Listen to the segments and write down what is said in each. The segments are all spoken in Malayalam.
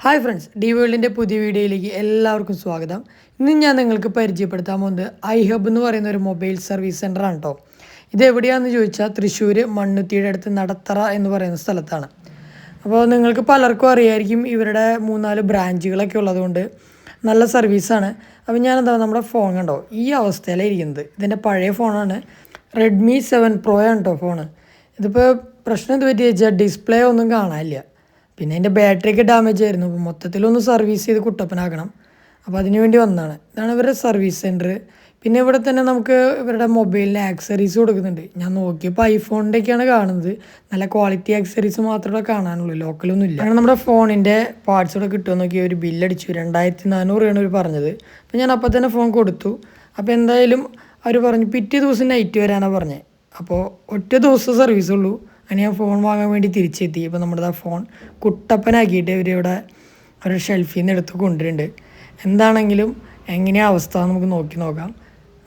ഹായ് ഫ്രണ്ട്സ്, ഡി വേൾഡിൻ്റെ പുതിയ വീഡിയോയിലേക്ക് എല്ലാവർക്കും സ്വാഗതം. ഇന്ന് ഞാൻ നിങ്ങൾക്ക് പരിചയപ്പെടുത്താൻ പോകുന്നത് iHub എന്ന് പറയുന്ന ഒരു മൊബൈൽ സർവീസ് സെൻ്ററാണ് കേട്ടോ. ഇത് എവിടെയാണെന്ന് ചോദിച്ചാൽ തൃശ്ശൂർ മണ്ണുത്തിയുടെ അടുത്ത് നടത്തറ എന്ന് പറയുന്ന സ്ഥലത്താണ്. അപ്പോൾ നിങ്ങൾക്ക് പലർക്കും അറിയായിരിക്കും, ഇവരുടെ 3-4 ബ്രാഞ്ചുകളൊക്കെ ഉള്ളതുകൊണ്ട് നല്ല സർവീസാണ്. അപ്പോൾ ഞാനെന്താ, നമ്മുടെ ഫോൺ കണ്ടോ ഈ അവസ്ഥയിലാണ് ഇരിക്കുന്നത്. ഇതിൻ്റെ പഴയ ഫോണാണ്, റെഡ്മി 7 Pro ആണ് കേട്ടോ ഫോണ്. ഇതിപ്പോൾ പ്രശ്നം എന്ത് പറ്റി വെച്ചാൽ ഡിസ്പ്ലേ ഒന്നും കാണാനില്ല, പിന്നെ അതിൻ്റെ ബാറ്ററിയൊക്കെ ഡാമേജ് ആയിരുന്നു. അപ്പോൾ മൊത്തത്തിലൊന്ന് സർവീസ് ചെയ്ത് കുട്ടപ്പനാക്കണം. അപ്പോൾ അതിന് വേണ്ടി വന്നതാണ്. ഇതാണ് ഇവരുടെ സർവീസ് സെൻറ്റർ. പിന്നെ ഇവിടെ തന്നെ നമുക്ക് ഇവരുടെ മൊബൈലിന് ആക്സറീസ് കൊടുക്കുന്നുണ്ട്. ഞാൻ നോക്കിയപ്പോൾ ഐഫോണിൻ്റെയൊക്കെയാണ് കാണുന്നത്. നല്ല ക്വാളിറ്റി ആക്സറീസ് മാത്രമേ കാണാനുള്ളൂ, ലോക്കലൊന്നും ഇല്ല. അങ്ങനെ നമ്മുടെ ഫോണിൻ്റെ പാർട്സ് ഇവിടെ കിട്ടുമെന്ന് നോക്കി ഒരു ബില്ലടിച്ചു. 2400 അവർ പറഞ്ഞത്. അപ്പോൾ ഞാൻ അപ്പോൾ തന്നെ ഫോൺ കൊടുത്തു. അപ്പോൾ എന്തായാലും അവർ പറഞ്ഞു പിറ്റേ ദിവസം നൈറ്റ് വരാനാണ് പറഞ്ഞത്. അപ്പോൾ ഒറ്റ ദിവസം സർവീസുള്ളൂ. അങ്ങനെ ഞാൻ ഫോൺ വാങ്ങാൻ വേണ്ടി തിരിച്ചെത്തി. അപ്പോൾ നമ്മുടെ ആ ഫോൺ കുട്ടപ്പനാക്കിയിട്ട് ഇവരിവിടെ ഒരു ഷെൽഫിൽ നിന്ന് എടുത്ത് കൊണ്ടുവരുന്നുണ്ട്. എന്താണെങ്കിലും എങ്ങനെയാണ് അവസ്ഥ നമുക്ക് നോക്കാം.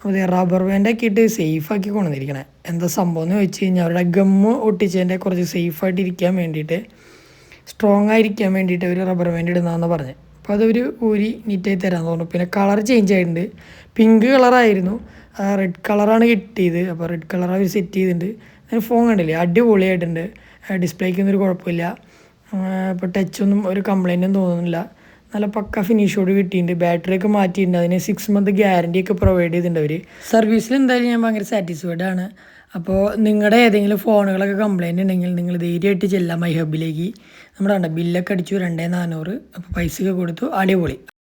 അത് റബ്ബർ ബാൻഡൊക്കെ ഇട്ട് സേഫാക്കി കൊണ്ടുവന്നിരിക്കണേ. എന്താ സംഭവം എന്ന് വെച്ച് കഴിഞ്ഞാൽ അവരുടെ ഗമ്മ് ഒട്ടിച്ചതിൻ്റെ കുറച്ച് സേഫായിട്ട് ഇരിക്കാൻ വേണ്ടിയിട്ട്, സ്ട്രോങ് ആയിരിക്കാൻ വേണ്ടിയിട്ട് അവർ റബ്ബർ ബാൻഡ് ഇടുന്നതെന്ന് പറഞ്ഞത്. അപ്പോൾ അതൊരു ഊരി നീറ്റായി തരാമെന്ന് പറഞ്ഞു. പിന്നെ കളർ ചേഞ്ച് ആയിട്ടുണ്ട്. പിങ്ക് കളറായിരുന്നു, റെഡ് കളറാണ് കിട്ടിയത്. അപ്പോൾ റെഡ് കളർ അവർ സെറ്റ് ചെയ്തിട്ടുണ്ട്. അതിന് ഫോൺ കണ്ടില്ലേ, അടിപൊളിയായിട്ടുണ്ട്. ഡിസ്പ്ലേക്കൊന്നും ഒരു കുഴപ്പമില്ല. ഇപ്പോൾ ടച്ചൊന്നും ഒരു കംപ്ലൈൻറ്റും തോന്നുന്നില്ല. നല്ല പക്ക ഫിനിഷോട് കിട്ടിയിട്ടുണ്ട്. ബാറ്ററിയൊക്കെ മാറ്റിയിട്ടുണ്ട്. അതിന് 6 month ഗ്യാരൻറ്റിയൊക്കെ പ്രൊവൈഡ് ചെയ്തിട്ടുണ്ട് അവർ. സർവീസിൽ എന്തായാലും ഞാൻ ഭയങ്കര സാറ്റിസ്ഫൈഡ് ആണ്. അപ്പോൾ നിങ്ങളുടെ ഏതെങ്കിലും ഫോണുകളൊക്കെ കംപ്ലൈൻറ്റ് ഉണ്ടെങ്കിൽ നിങ്ങൾ ധൈര്യമായിട്ട് ചെല്ലാം iHubലേക്ക്. നമ്മുടെ ബില്ലൊക്കെ അടിച്ചു 2400. അപ്പോൾ പൈസയൊക്കെ കൊടുത്തു, അടിപൊളി.